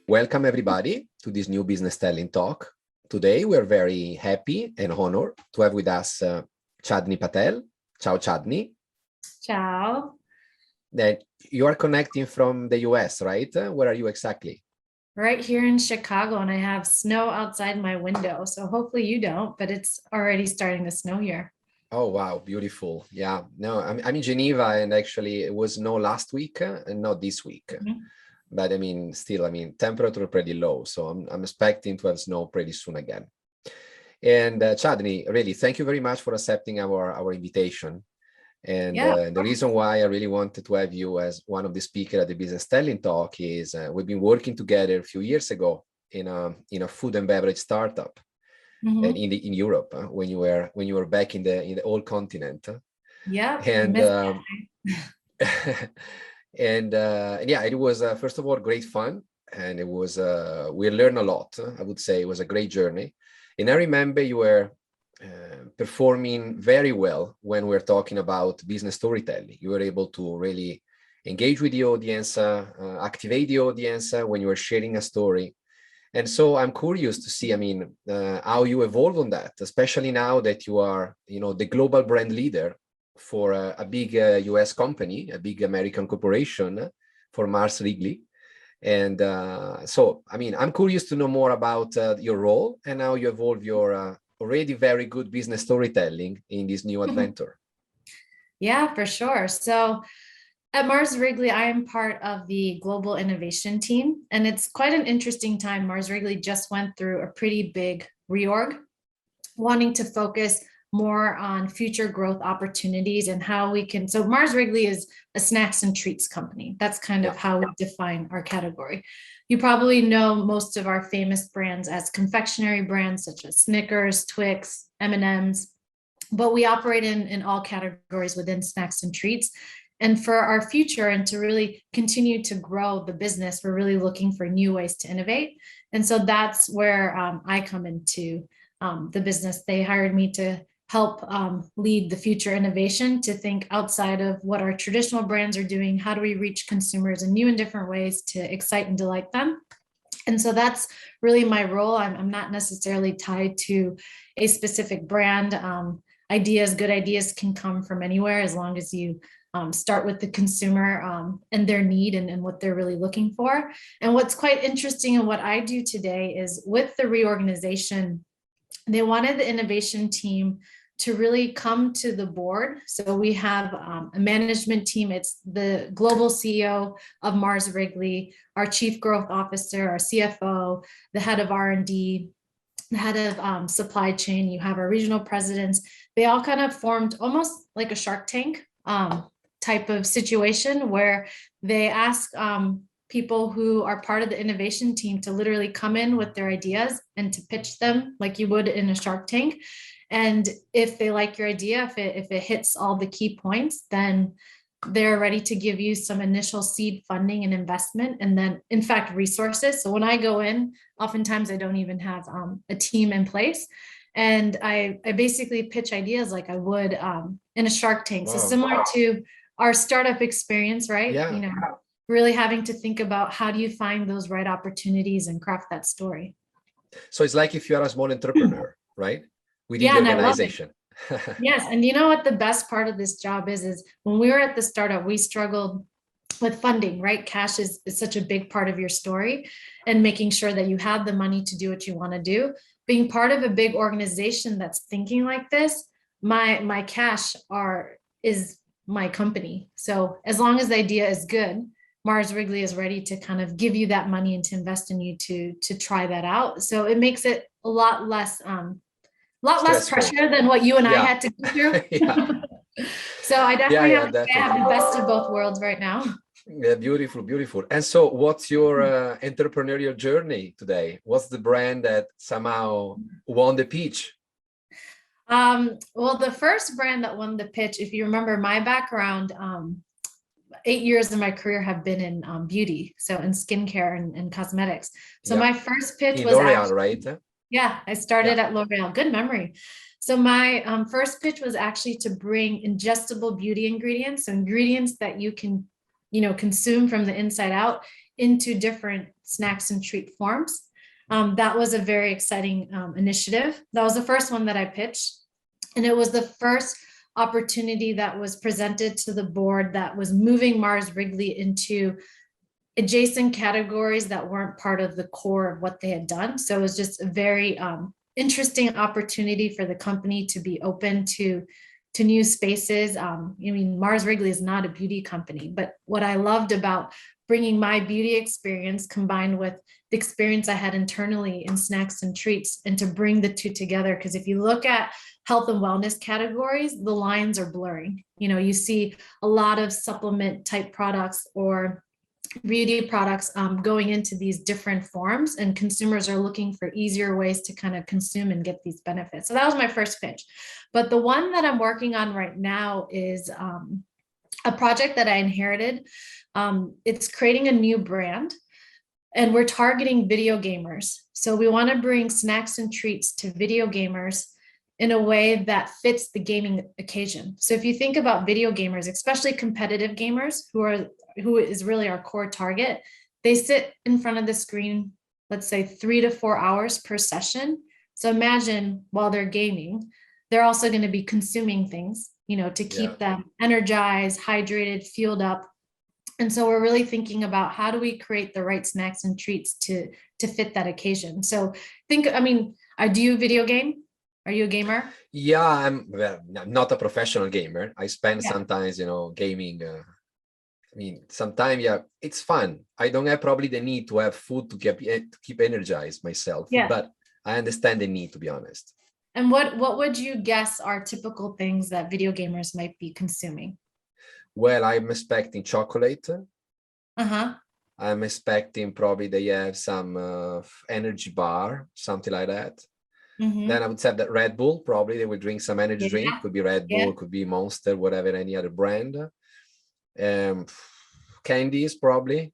Welcome everybody to this new Business Telling talk. Today we're very happy and honored to have with us Chandni Patel. Ciao Chandni. Ciao. That you are connecting from the US, right? Where are you exactly? Right here in Chicago, and I have snow outside my window. So hopefully you don't, but it's already starting to snow here. Oh, wow. Beautiful. Yeah. No, I'm in Geneva, and actually it was snow last week and not this week. But still, temperature pretty low. So I'm expecting to have snow pretty soon again. And Chandni, really, thank you very much for accepting our invitation. And the reason why I really wanted to have you as one of the speakers at the Business Telling talk is we've been working together a few years ago in a food and beverage startup in Europe when you were back in the old continent. Yeah. And yeah, it was first of all great fun, and it was we learned a lot. I would say it was a great journey. And I remember you were performing very well when we're talking about business storytelling. You were able to really engage with the audience, activate the audience when you were sharing a story. And so I'm curious to see, how you evolve on that, especially now that you are, the global brand leader for a big US company, a big American corporation for Mars Wrigley. And I'm curious to know more about your role and how you evolve your already very good business storytelling in this new adventure. Yeah, for sure. So at Mars Wrigley, I am part of the global innovation team, and it's quite an interesting time. Mars Wrigley just went through a pretty big reorg, wanting to focus more on future growth opportunities and how we can. So Mars Wrigley is a snacks and treats company. That's kind of how we define our category. You probably know most of our famous brands as confectionery brands such as Snickers, Twix, M&Ms, but we operate in all categories within snacks and treats. And for our future and to really continue to grow the business, we're really looking for new ways to innovate. And so that's where I come into the business. They hired me to help lead the future innovation, to think outside of what our traditional brands are doing. How do we reach consumers in new and different ways to excite and delight them? And so that's really my role. I'm not necessarily tied to a specific brand. Good ideas can come from anywhere as long as you start with the consumer and their need and what they're really looking for. And what's quite interesting and what I do today is with the reorganization, they wanted the innovation team to really come to the board. So we have a management team. It's the global CEO of Mars Wrigley, our chief growth officer, our CFO, the head of R&D, the head of supply chain. You have our regional presidents. They all kind of formed almost like a Shark Tank type of situation where they ask people who are part of the innovation team to literally come in with their ideas and to pitch them like you would in a Shark Tank. And if they like your idea, if it hits all the key points, then they're ready to give you some initial seed funding and investment, and then in fact resources. So when I go in, oftentimes I don't even have a team in place, and I basically pitch ideas like I would in a Shark Tank. So similar to our startup experience, right? Yeah. Really having to think about how do you find those right opportunities and craft that story. So it's like if you are a small entrepreneur, right? Within the organization. Yes. And you know what the best part of this job is when we were at the startup, we struggled with funding, right? Cash is such a big part of your story, and making sure that you have the money to do what you want to do. Being part of a big organization that's thinking like this, my cash is my company. So as long as the idea is good, Mars Wrigley is ready to kind of give you that money and to invest in you to try that out. So it makes it a lot less less pressure than what you and I had to go through. So I definitely have to say I have the best of both worlds right now. Yeah, beautiful, beautiful. And so what's your entrepreneurial journey today? What's the brand that somehow won the pitch? Well, the first brand that won the pitch, if you remember my background, 8 years of my career have been in beauty, so in skincare and cosmetics. So my first pitch was L'Oreal, right? Yeah, I started at L'Oreal. Good memory. So my first pitch was actually to bring ingestible beauty ingredients, so ingredients that you can, consume from the inside out, into different snacks and treat forms. That was a very exciting initiative. That was the first one that I pitched. And it was the first opportunity that was presented to the board that was moving Mars Wrigley into adjacent categories that weren't part of the core of what they had done. So it was just a very interesting opportunity for the company to be open to new spaces. I mean, Mars Wrigley is not a beauty company, but what I loved about bringing my beauty experience combined with the experience I had internally in snacks and treats, and to bring the two together. Because if you look at health and wellness categories, the lines are blurring. You know, you see a lot of supplement type products or beauty products going into these different forms, and consumers are looking for easier ways to kind of consume and get these benefits. So that was my first pitch. But the one that I'm working on right now is a project that I inherited. It's creating a new brand, and we're targeting video gamers. So we want to bring snacks and treats to video gamers in a way that fits the gaming occasion. So if you think about video gamers, especially competitive gamers, who is really our core target, they sit in front of the screen, let's say 3 to 4 hours per session. So imagine while they're gaming, they're also going to be consuming things, you know, to keep them energized, hydrated, fueled up. And so we're really thinking about how do we create the right snacks and treats to fit that occasion. So I mean, do you video game? Are you a gamer? Yeah, I'm not a professional gamer. I spend sometimes, you know, gaming. I mean, sometimes, it's fun. I don't have probably the need to have food to keep energized myself, but I understand the need, to be honest. And what would you guess are typical things that video gamers might be consuming? Well, I'm expecting chocolate. Uh-huh. I'm expecting probably they have some energy bar, something like that. Mm-hmm. Then I would say that Red Bull, probably they would drink some energy drink. Could be Red Bull, could be Monster, whatever, any other brand. Candies, probably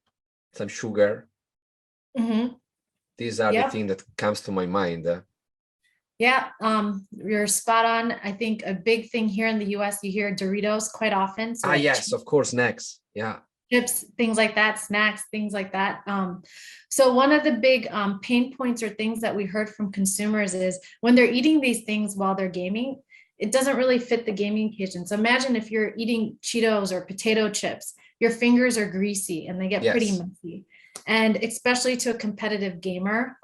some sugar. Mm-hmm. These are the things that comes to my mind. Yeah, you're spot on. I think a big thing here in the US, you hear Doritos quite often. So yes, of course, snacks. Yeah. Chips, things like that, snacks, things like that. So one of the big pain points or things that we heard from consumers is when they're eating these things while they're gaming, it doesn't really fit the gaming occasion. So imagine if you're eating Cheetos or potato chips, your fingers are greasy and they get pretty messy. And especially to a competitive gamer,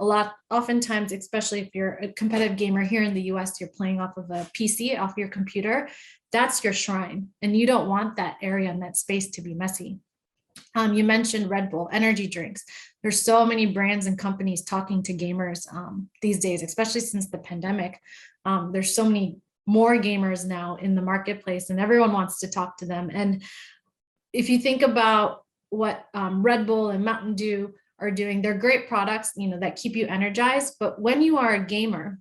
oftentimes, especially if you're a competitive gamer here in the US, you're playing off of a PC, off your computer, that's your shrine. And you don't want that area and that space to be messy. You mentioned Red Bull, energy drinks. There's so many brands and companies talking to gamers these days, especially since the pandemic. There's so many more gamers now in the marketplace, and everyone wants to talk to them. And if you think about what Red Bull and Mountain Dew are doing, they're great products, you know, that keep you energized. But when you are a gamer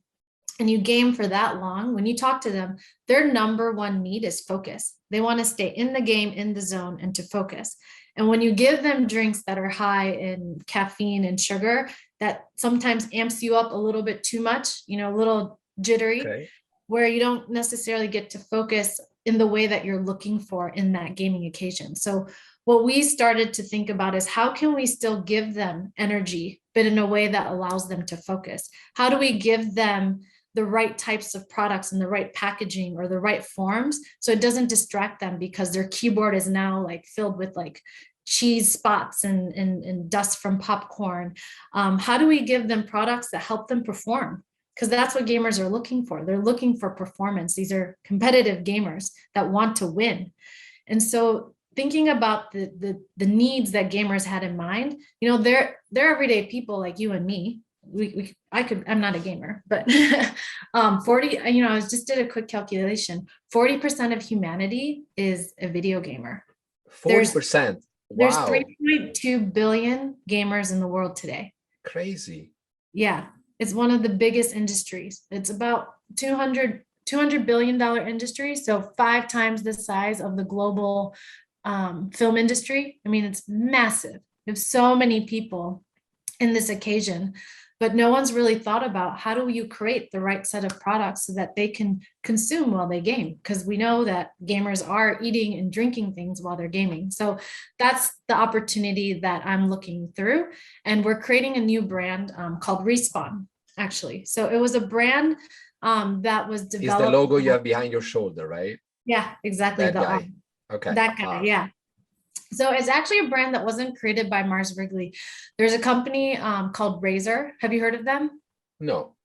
and you game for that long, when you talk to them, their number one need is focus. They want to stay in the game, in the zone, and to focus. And when you give them drinks that are high in caffeine and sugar, that sometimes amps you up a little bit too much, you know, a little jittery, where you don't necessarily get to focus in the way that you're looking for in that gaming occasion. So what we started to think about is how can we still give them energy, but in a way that allows them to focus? How do we give them the right types of products and the right packaging or the right forms so it doesn't distract them because their keyboard is now like filled with like cheese spots and dust from popcorn? How do we give them products that help them perform? Because that's what gamers are looking for. They're looking for performance. These are competitive gamers that want to win. And so thinking about the needs that gamers had in mind, you know, they're everyday people like you and me. I'm not a gamer, but 40, you know, I just did a quick calculation. 40% of humanity is a video gamer. 40%. Wow. There's 3.2 billion gamers in the world today. Crazy. Yeah. It's one of the biggest industries. It's about $200 billion industry. So 5 times the size of the global film industry. I mean, it's massive. There's so many people in this occasion. but no one's really thought about how do you create the right set of products so that they can consume while they game, because we know that gamers are eating and drinking things while they're gaming. So that's the opportunity that I'm looking through, and we're creating a new brand called Respawn, actually. So it was a brand that was Is the developed. logo you have behind your shoulder, right? Yeah, exactly. That guy. Okay. That guy, Wow. yeah. So it's actually a brand that wasn't created by Mars Wrigley. There's a company called Razer. Have you heard of them? No.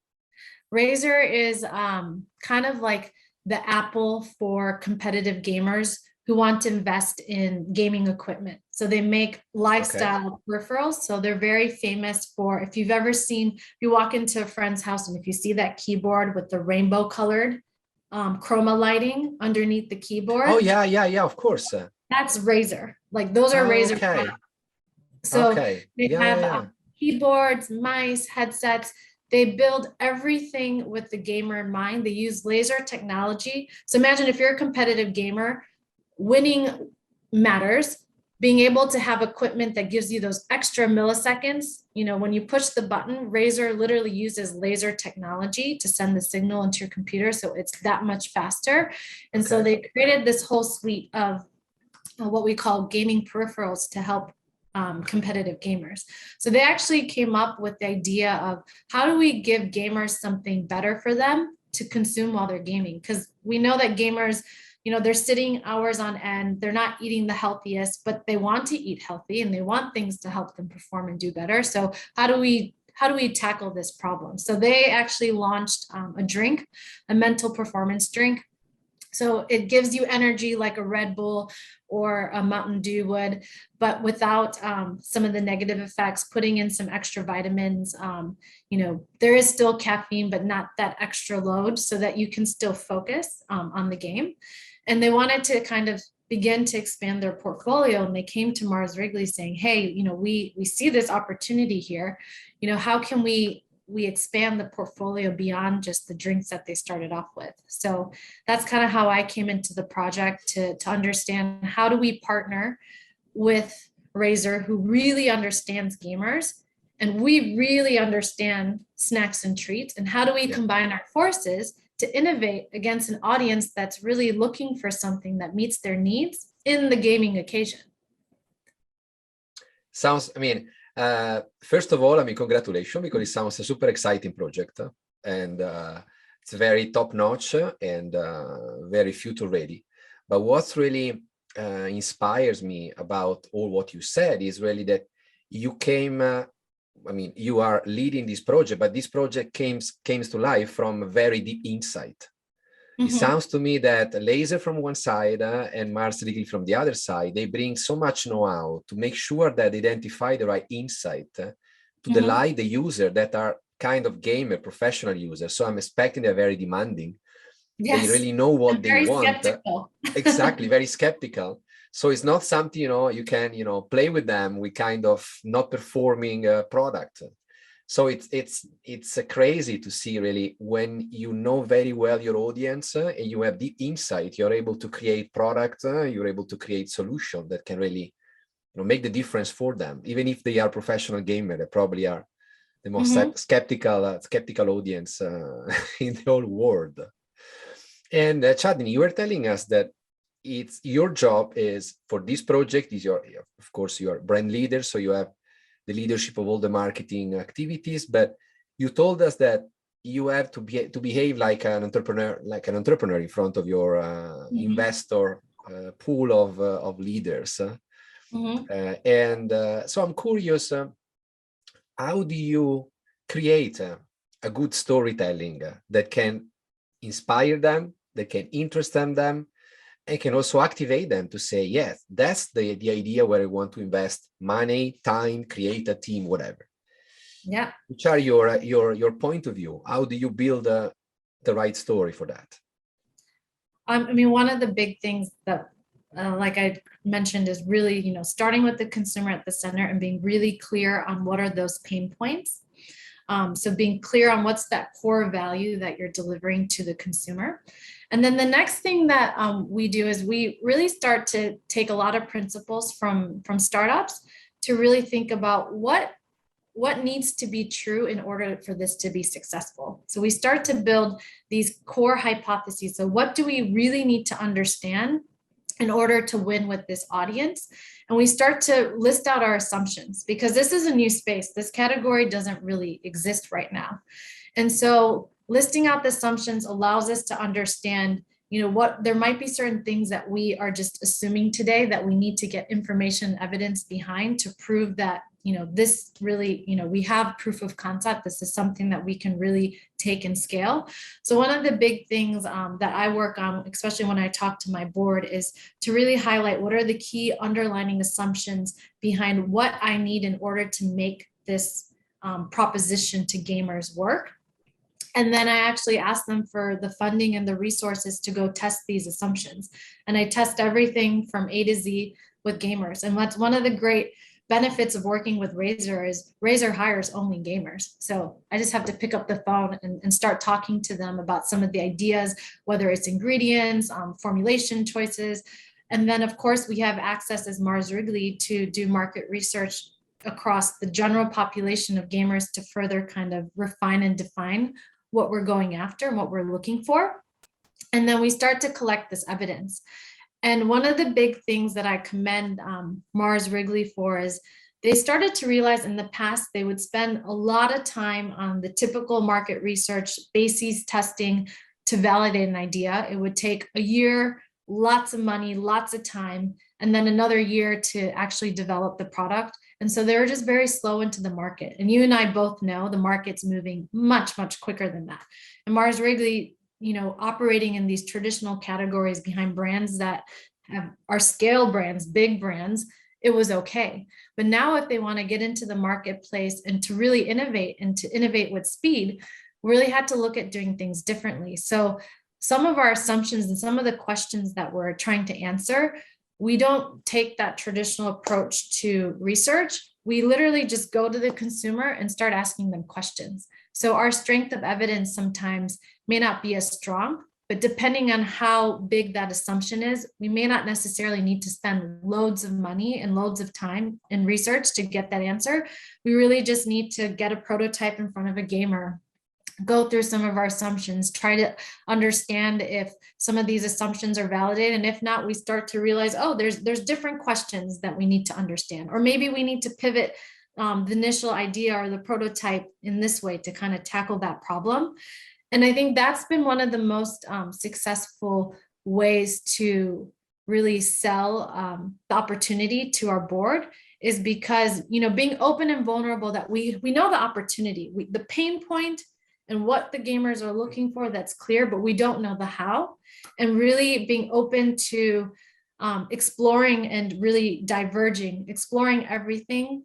Razer is kind of like the Apple for competitive gamers who want to invest in gaming equipment. So they make lifestyle peripherals. So they're very famous for, if you've ever seen, if you walk into a friend's house and if you see that keyboard with the rainbow colored chroma lighting underneath the keyboard. Oh, yeah, of course. That's Razer. Like those are Razer Okay. products. So they have Yeah. keyboards, mice, headsets. They build everything with the gamer in mind. They use laser technology. So imagine if you're a competitive gamer, winning matters. Being able to have equipment that gives you those extra milliseconds, you know, when you push the button, Razer literally uses laser technology to send the signal into your computer. So it's that much faster. And so they created this whole suite of what we call gaming peripherals to help competitive gamers. So they actually came up with the idea of how do we give gamers something better for them to consume while they're gaming? Because we know that gamers, you know, they're sitting hours on end, they're not eating the healthiest, but they want to eat healthy and they want things to help them perform and do better. So how do we tackle this problem? So they actually launched a drink, a mental performance drink. So it gives you energy like a Red Bull or a Mountain Dew would, but without some of the negative effects, putting in some extra vitamins. You know, there is still caffeine, but not that extra load so that you can still focus on the game. And they wanted to kind of begin to expand their portfolio. And they came to Mars Wrigley saying, hey, you know, we see this opportunity here. You know, how can we expand the portfolio beyond just the drinks that they started off with? So that's kind of how I came into the project to understand how do we partner with Razer, who really understands gamers, and we really understand snacks and treats, and how do we combine our forces to innovate against an audience that's really looking for something that meets their needs in the gaming occasion. Sounds, I mean, first of all, I mean, congratulations, because it sounds a super exciting project, and it's very top notch and very future ready. But what's really inspires me about all what you said is really that you came, I mean, you are leading this project, but this project came to life from a very deep insight. It sounds to me that Laser from one side and Mars Wrigley from the other side, they bring so much know-how to make sure that they identify the right insight to delight the user that are kind of gamer, professional users. So I'm expecting they're very demanding. Yes. They really know what they want. Exactly, very skeptical. So it's not something, you know, you can, you know, play with them with kind of not performing product. So it's crazy to see really when you know very well your audience and you have deep insight, you're able to create product, you're able to create solution that can really, you know, make the difference for them. Even if they are professional gamer, they probably are the most skeptical audience in the whole world. And Chandni, you were telling us that it's your job is for this project is your, of course, you're brand leader, so you have the leadership of all the marketing activities, but you told us that you have to behave like an entrepreneur in front of your investor pool of leaders. So I'm curious, how do you create a good storytelling that can inspire them, that can interest them, and can also activate them to say, yes, that's the idea where I want to invest money, time, create a team, whatever. Yeah. Which are your point of view? How do you build the right story for that? I mean, one of the big things that, like I mentioned, is really, you know, starting with the consumer at the center and being really clear on what are those pain points. So being clear on what's that core value that you're delivering to the consumer. And then the next thing that we do is we really start to take a lot of principles from startups to really think about what what needs to be true in order for this to be successful. So we start to build these core hypotheses. So what do we really need to understand in order to win with this audience? And we start to list out our assumptions, because this is a new space. This category doesn't really exist right now. And so listing out the assumptions allows us to understand, what there might be certain things that we are just assuming today that we need to get information, evidence behind to prove that, this really, we have proof of concept. This is something that we can really take and scale. So one of the big things that I work on, especially when I talk to my board, is to really highlight what are the key underlying assumptions behind what I need in order to make this proposition to gamers work. And then I actually ask them for the funding and the resources to go test these assumptions. And I test everything from A to Z with gamers. And what's one of the great benefits of working with Razer is Razer hires only gamers. So I just have to pick up the phone and start talking to them about some of the ideas, whether it's ingredients, formulation choices. And then of course we have access as Mars Wrigley to do market research across the general population of gamers to further kind of refine and define what we're going after and what we're looking for. And then we start to collect this evidence. And one of the big things that I commend Mars Wrigley for is they started to realize in the past they would spend a lot of time on the typical market research, bases testing to validate an idea. It would take a year, lots of money, lots of time, and then another year to actually develop the product. And so they were just very slow into the market. And you and I both know the market's moving much, much quicker than that. And Mars Wrigley, operating in these traditional categories behind brands that are scale brands, big brands, it was okay. But now if they want to get into the marketplace and to really innovate and to innovate with speed, we really had to look at doing things differently. So some of our assumptions and some of the questions that we're trying to answer, we don't take that traditional approach to research. We literally just go to the consumer and start asking them questions. So our strength of evidence sometimes may not be as strong, but depending on how big that assumption is, we may not necessarily need to spend loads of money and loads of time in research to get that answer. We really just need to get a prototype in front of a gamer, go through some of our assumptions, try to understand if some of these assumptions are validated. And if not, we start to realize, oh, there's different questions that we need to understand. Or maybe we need to pivot the initial idea or the prototype in this way to kind of tackle that problem. And I think that's been one of the most successful ways to really sell the opportunity to our board, is because, being open and vulnerable, that we know the opportunity, the pain point and what the gamers are looking for, that's clear, but we don't know the how. And really being open to exploring and really diverging, exploring everything,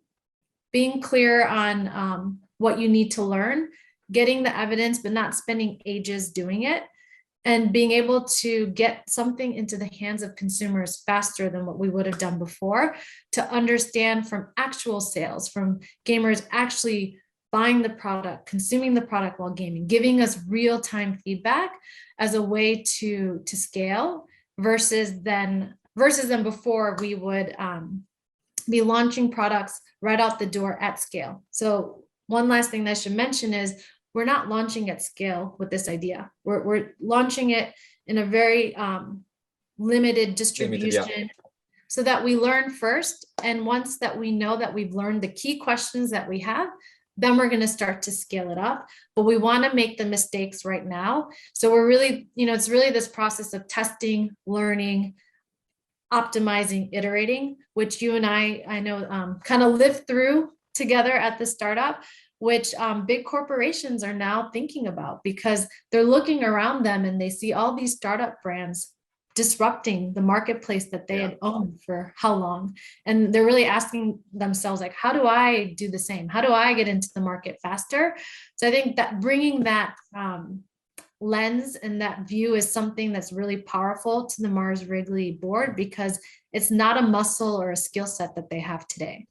being clear on what you need to learn, getting the evidence, but not spending ages doing it, and being able to get something into the hands of consumers faster than what we would have done before, to understand from actual sales, from gamers actually buying the product, consuming the product while gaming, giving us real-time feedback as a way to scale, versus then before we would be launching products right out the door at scale. So one last thing that I should mention is we're not launching at scale with this idea. We're launching it in a very limited distribution, so that we learn first. And once that we know that we've learned the key questions that we have, then we're going to start to scale it up. But we want to make the mistakes right now. So we're really, it's really this process of testing, learning, optimizing, iterating, which you and I know kind of lived through together at the startup, which big corporations are now thinking about, because they're looking around them and they see all these startup brands disrupting the marketplace that they had owned for how long. And they're really asking themselves, like, how do I do the same? How do I get into the market faster? So I think that bringing that lens and that view is something that's really powerful to the Mars Wrigley board, because it's not a muscle or a skill set that they have today.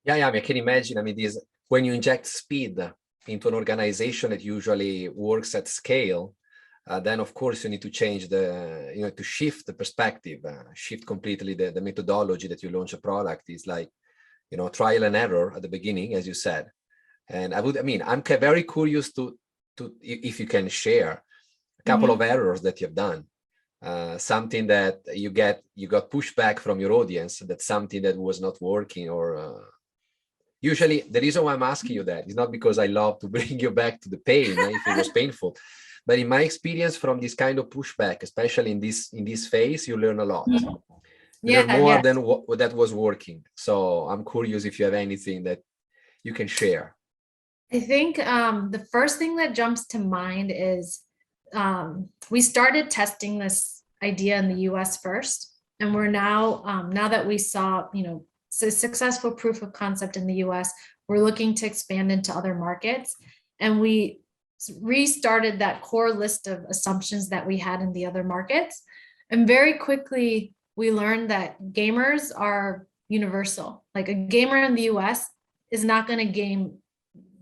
Yeah, I can imagine. This, when you inject speed into an organization that usually works at scale, then of course you need to change to shift the perspective, shift completely the methodology that you launch a product. Is like trial and error at the beginning, as you said. And I'm very curious to if you can share a couple of errors that you've done, something that you got pushback from your audience, that's something that was not working, or usually the reason why I'm asking you that is not because I love to bring you back to the pain if it was painful, but in my experience from this kind of pushback, especially in this phase, you learn a lot. You learn more than what that was working. So I'm curious if you have anything that you can share. I think the first thing that jumps to mind is we started testing this idea in the US first. And we're now that we saw, successful proof of concept in the US, we're looking to expand into other markets. And we restarted that core list of assumptions that we had in the other markets. And very quickly, we learned that gamers are universal. Like a gamer in the US is not going to game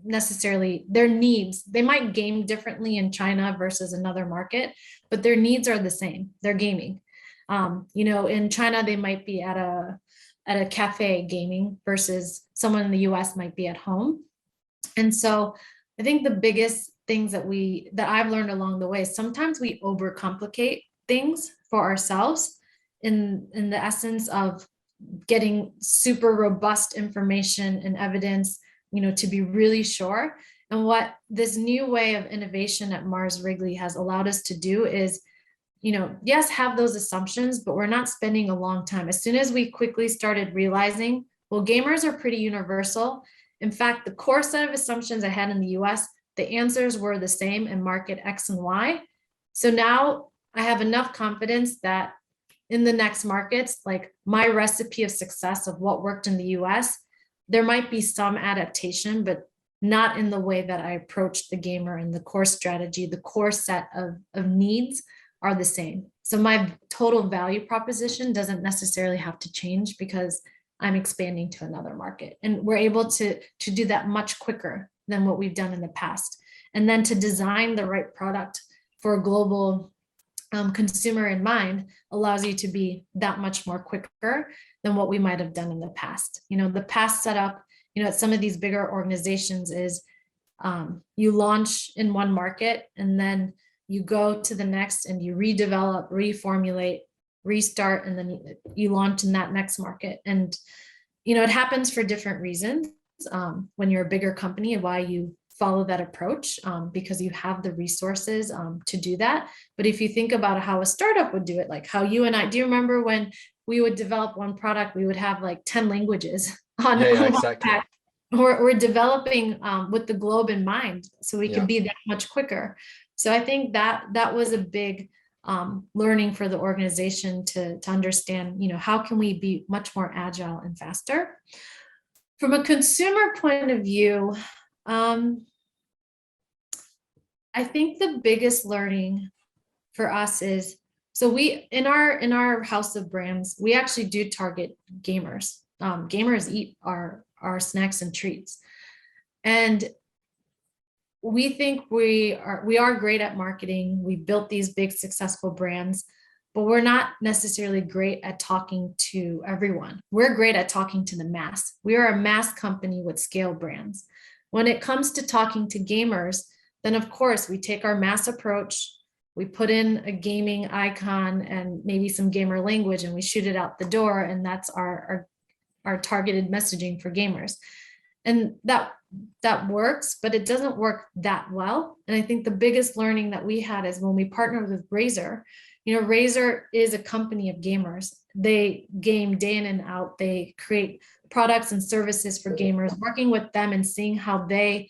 necessarily their needs. They might game differently in China versus another market, but their needs are the same. They're gaming. In China, they might be at a cafe gaming versus someone in the US might be at home. And so I think the biggest things that I've learned along the way is sometimes we overcomplicate things for ourselves in the essence of getting super robust information and evidence, to be really sure. And what this new way of innovation at Mars Wrigley has allowed us to do is, yes, have those assumptions, but we're not spending a long time. As soon as we quickly started realizing, well, gamers are pretty universal. In fact, the core set of assumptions I had in the US, the answers were the same in market X and Y. So now I have enough confidence that in the next markets, like my recipe of success of what worked in the US, there might be some adaptation, but not in the way that I approached the gamer, and the core strategy, the core set of needs are the same. So my total value proposition doesn't necessarily have to change because I'm expanding to another market. And we're able to do that much quicker than what we've done in the past. And then to design the right product for a global consumer in mind allows you to be that much more quicker than what we might have done in the past. The past setup, at some of these bigger organizations is you launch in one market and then you go to the next and you redevelop, reformulate, restart, and then you launch in that next market. And, it happens for different reasons when you're a bigger company and why you follow that approach because you have the resources to do that. But if you think about how a startup would do it, like how you and I, do you remember when we would develop one product, we would have like 10 languages on exactly. We're developing with the globe in mind, so we can be that much quicker. So I think that was a big learning for the organization to understand, how can we be much more agile and faster. From a consumer point of view, I think the biggest learning for us is, so we in our house of brands, we actually do target gamers. Gamers eat our snacks and treats, and we think we are great at marketing. We built these big successful brands, but we're not necessarily great at talking to everyone. We're great at talking to the mass. We are a mass company with scale brands. When it comes to talking to gamers, then of course we take our mass approach, we put in a gaming icon and maybe some gamer language and we shoot it out the door, and that's our targeted messaging for gamers. And that works, but it doesn't work that well. And I think the biggest learning that we had is when we partnered with Razer. Razer is a company of gamers. They game day in and out. They create products and services for gamers. Working with them and seeing how they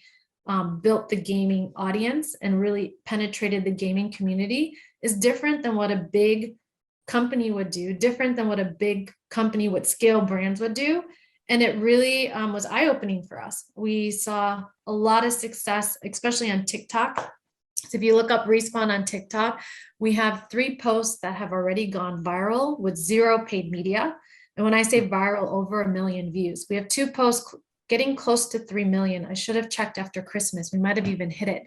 built the gaming audience and really penetrated the gaming community is different than what a big company would do, different than what a big company with scale brands would do. And it really was eye-opening for us. We saw a lot of success, especially on TikTok. So if you look up Respawn on TikTok, we have 3 posts that have already gone viral with 0 paid media. And when I say viral, over 1 million views. We have 2 posts getting close to 3 million. I should have checked after Christmas. We might have even hit it.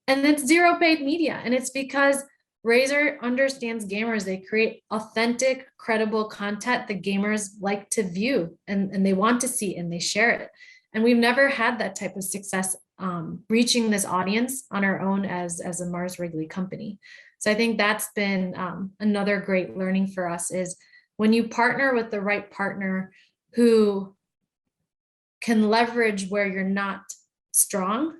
And it's 0 paid media. And it's because Razer understands gamers. They create authentic, credible content that gamers like to view and they want to see and they share it. And we've never had that type of success reaching this audience on our own as a Mars Wrigley company. So I think that's been another great learning for us is when you partner with the right partner who can leverage where you're not strong,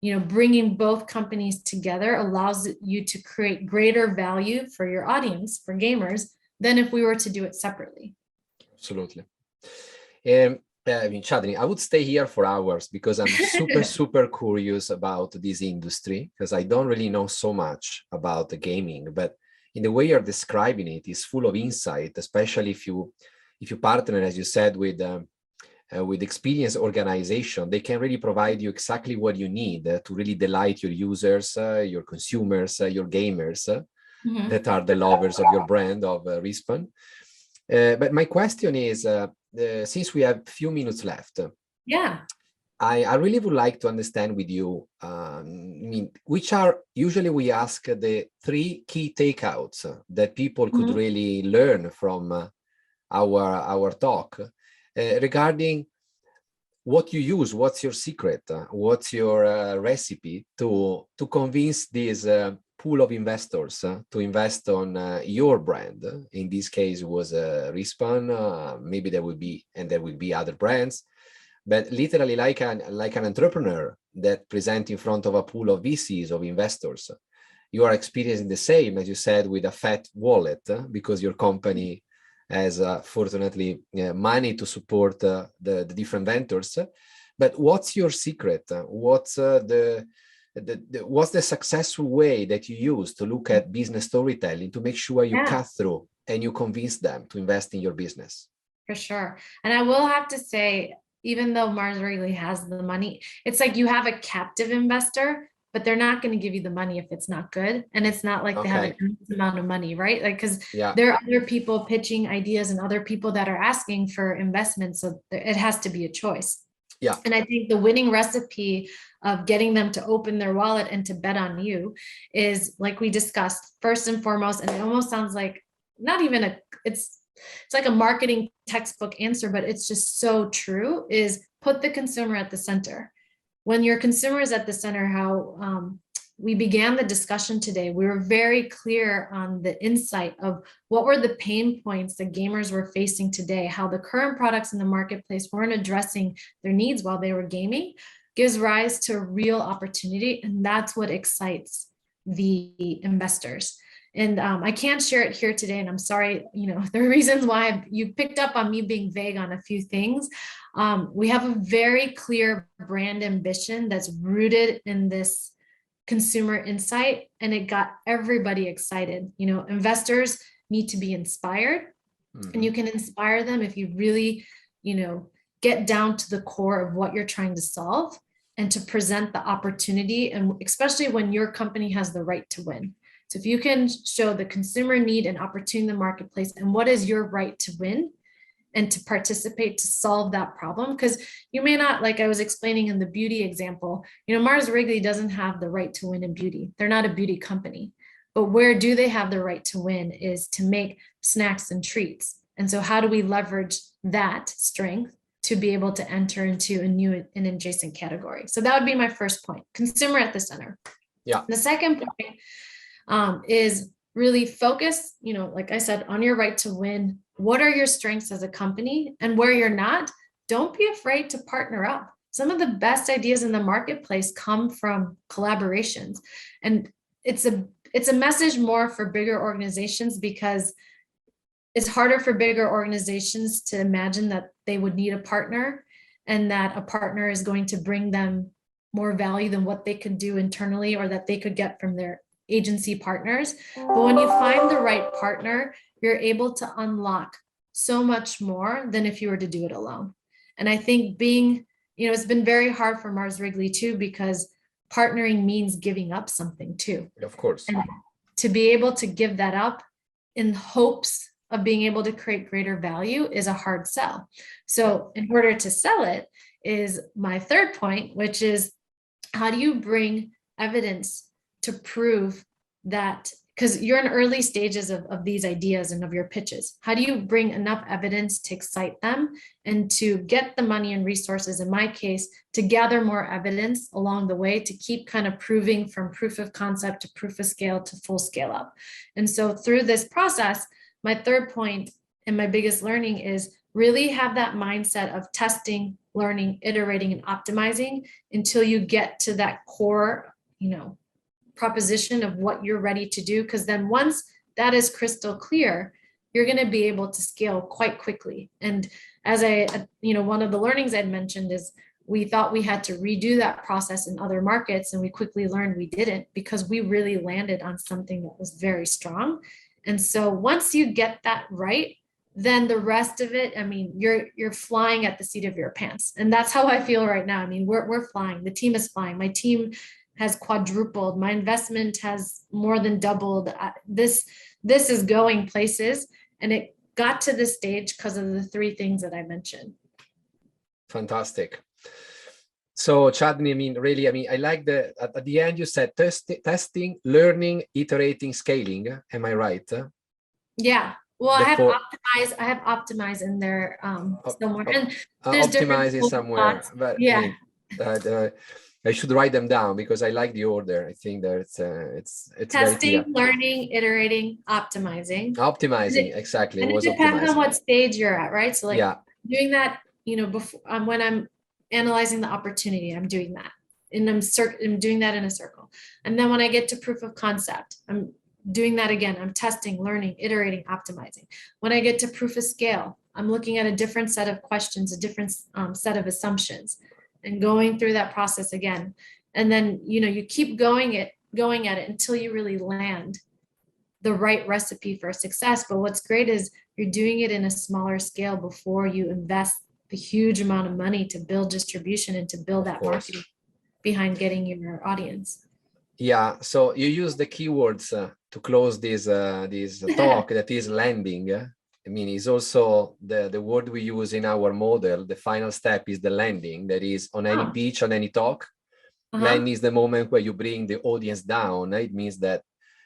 bringing both companies together allows you to create greater value for your audience, for gamers, than if we were to do it separately. Absolutely. Chandni, I would stay here for hours because I'm super curious about this industry because I don't really know so much about the gaming, but in the way you're describing it is full of insight, especially if you partner, as you said, with experienced organization. They can really provide you exactly what you need to really delight your users, your consumers, your gamers that are the lovers of your brand of Respawn. But my question is, since we have a few minutes left, I really would like to understand with you, which are usually we ask the 3 key takeouts that people could really learn from our talk regarding what you use, what's your secret, what's your recipe to convince this pool of investors to invest on your brand. In this case, it was Respawn. Maybe there will be other brands, but literally like an entrepreneur that present in front of a pool of VCs, of investors. You are experiencing the same, as you said, with a fat wallet because your company has fortunately money to support the different ventures. But what's your secret? What's the successful way that you use to look at business storytelling to make sure you cut through and you convince them to invest in your business? For sure. And I will have to say, even though Mars Wrigley has the money, it's like you have a captive investor, but they're not going to give you the money if it's not good. And it's not like they have an amount of money, right? Like, because there are other people pitching ideas and other people that are asking for investments. So it has to be a choice. Yeah. And I think the winning recipe of getting them to open their wallet and to bet on you is, like we discussed, first and foremost, and it almost sounds like not even it's like a marketing textbook answer, but it's just so true, is put the consumer at the center. When your consumer is at the center, how we began the discussion today, we were very clear on the insight of what were the pain points that gamers were facing today, how the current products in the marketplace weren't addressing their needs while they were gaming, gives rise to real opportunity. And that's what excites the investors. And I can't share it here today. And I'm sorry, there are reasons why you picked up on me being vague on a few things. We have a very clear brand ambition that's rooted in this consumer insight, and it got everybody excited. Investors need to be inspired, and you can inspire them if you really, get down to the core of what you're trying to solve and to present the opportunity, and especially when your company has the right to win. So if you can show the consumer need and opportunity in the marketplace and what is your right to win and to participate to solve that problem, because you may not, like I was explaining in the beauty example, Mars Wrigley doesn't have the right to win in beauty. They're not a beauty company. But where do they have the right to win is to make snacks and treats. And so how do we leverage that strength to be able to enter into an adjacent category? So that would be my first point, consumer at the center. Yeah. The second point is really focus, like I said, on your right to win. What are your strengths as a company? And where you're not, don't be afraid to partner up. Some of the best ideas in the marketplace come from collaborations. And it's a message more for bigger organizations, because it's harder for bigger organizations to imagine that they would need a partner and that a partner is going to bring them more value than what they could do internally or that they could get from their agency partners. But when you find the right partner, you're able to unlock so much more than if you were to do it alone. And I think it's been very hard for Mars Wrigley too, because partnering means giving up something too. Of course. And to be able to give that up in hopes of being able to create greater value is a hard sell. So in order to sell it is my third point, which is how do you bring evidence to prove that because you're in early stages of these ideas and of your pitches. How do you bring enough evidence to excite them and to get the money and resources, in my case, to gather more evidence along the way to keep kind of proving from proof of concept to proof of scale to full scale up. And so through this process, my third point and my biggest learning is really have that mindset of testing, learning, iterating, and optimizing until you get to that core, proposition of what you're ready to do. Because then once that is crystal clear, you're going to be able to scale quite quickly. And as one of the learnings I'd mentioned is we thought we had to redo that process in other markets, and we quickly learned we didn't, because we really landed on something that was very strong. And so once you get that right, then the rest of it, you're flying at the seat of your pants. And that's how I feel right now. We're flying. The team is flying. My team has quadrupled. My investment has more than doubled. This is going places, and it got to this stage because of the three things that I mentioned. Fantastic. So Chandni, really, I like at the end you said testing, learning, iterating, scaling. Am I right? Yeah. Well, I have optimize in there somewhere, and there's optimize is somewhere. But yeah. I should write them down because I like the order. I think that it's testing, learning, iterating, optimizing. Optimizing, exactly. And it depends on what stage you're at, right? So doing that, before when I'm analyzing the opportunity, I'm doing that. And I'm doing that in a circle. And then when I get to proof of concept, I'm doing that again. I'm testing, learning, iterating, optimizing. When I get to proof of scale, I'm looking at a different set of questions, a different set of assumptions, and going through that process again. And then, you keep going at it until you really land the right recipe for success. But what's great is you're doing it in a smaller scale before you invest the huge amount of money to build distribution and to build that marketing behind getting your audience. Yeah. So you use the keywords to close this talk that is landing. It's also the word we use in our model. The final step is the landing. That is on any pitch, on any talk. Landing is the moment where you bring the audience down. It means that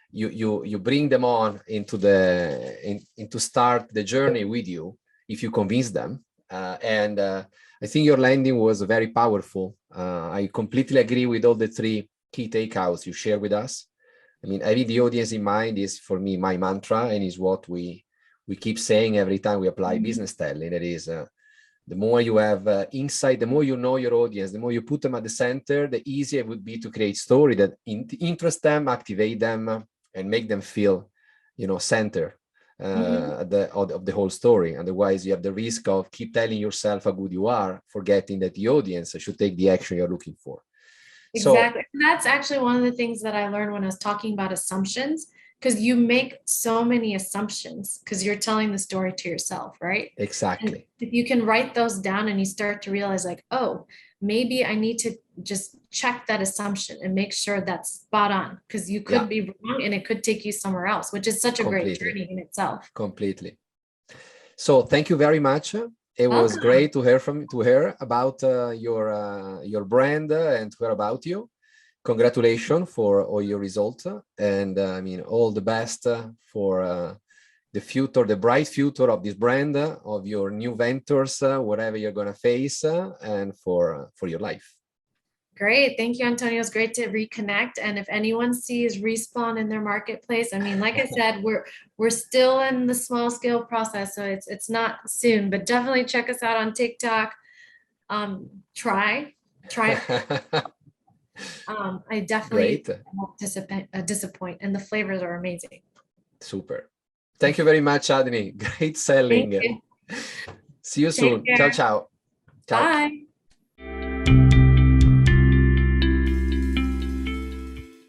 you bring them on into start the journey with you if you convince them. And I think your landing was very powerful. I completely agree with all the three key takeouts you share with us. Having the audience in mind is, for me, my mantra, and is what we keep saying every time we apply business telling. That is, the more you have insight, the more you know your audience, the more you put them at the center, the easier it would be to create story that interest them, activate them, and make them feel, center of the whole story. Otherwise, you have the risk of keep telling yourself how good you are, forgetting that the audience should take the action you're looking for. Exactly. So, that's actually one of the things that I learned when I was talking about assumptions, because you make so many assumptions because you're telling the story to yourself, right? Exactly. And if you can write those down and you start to realize like, oh, maybe I need to just check that assumption and make sure that's spot on, because you could be wrong and it could take you somewhere else, which is such a great journey in itself. Completely. So thank you very much. It was great to hear about your brand and to hear about you. Congratulations for all your results, and all the best for the future, the bright future of this brand, of your new ventures, whatever you're going to face, and for your life. Great. Thank you, Antonio. It's great to reconnect. And if anyone sees Respawn in their marketplace, like I said, we're still in the small scale process, so it's not soon, but definitely check us out on TikTok. Try. I definitely won't disappoint, and the flavors are amazing. Super. Thank you very much, Chandni. Great selling. See you soon. Ciao, ciao. Bye.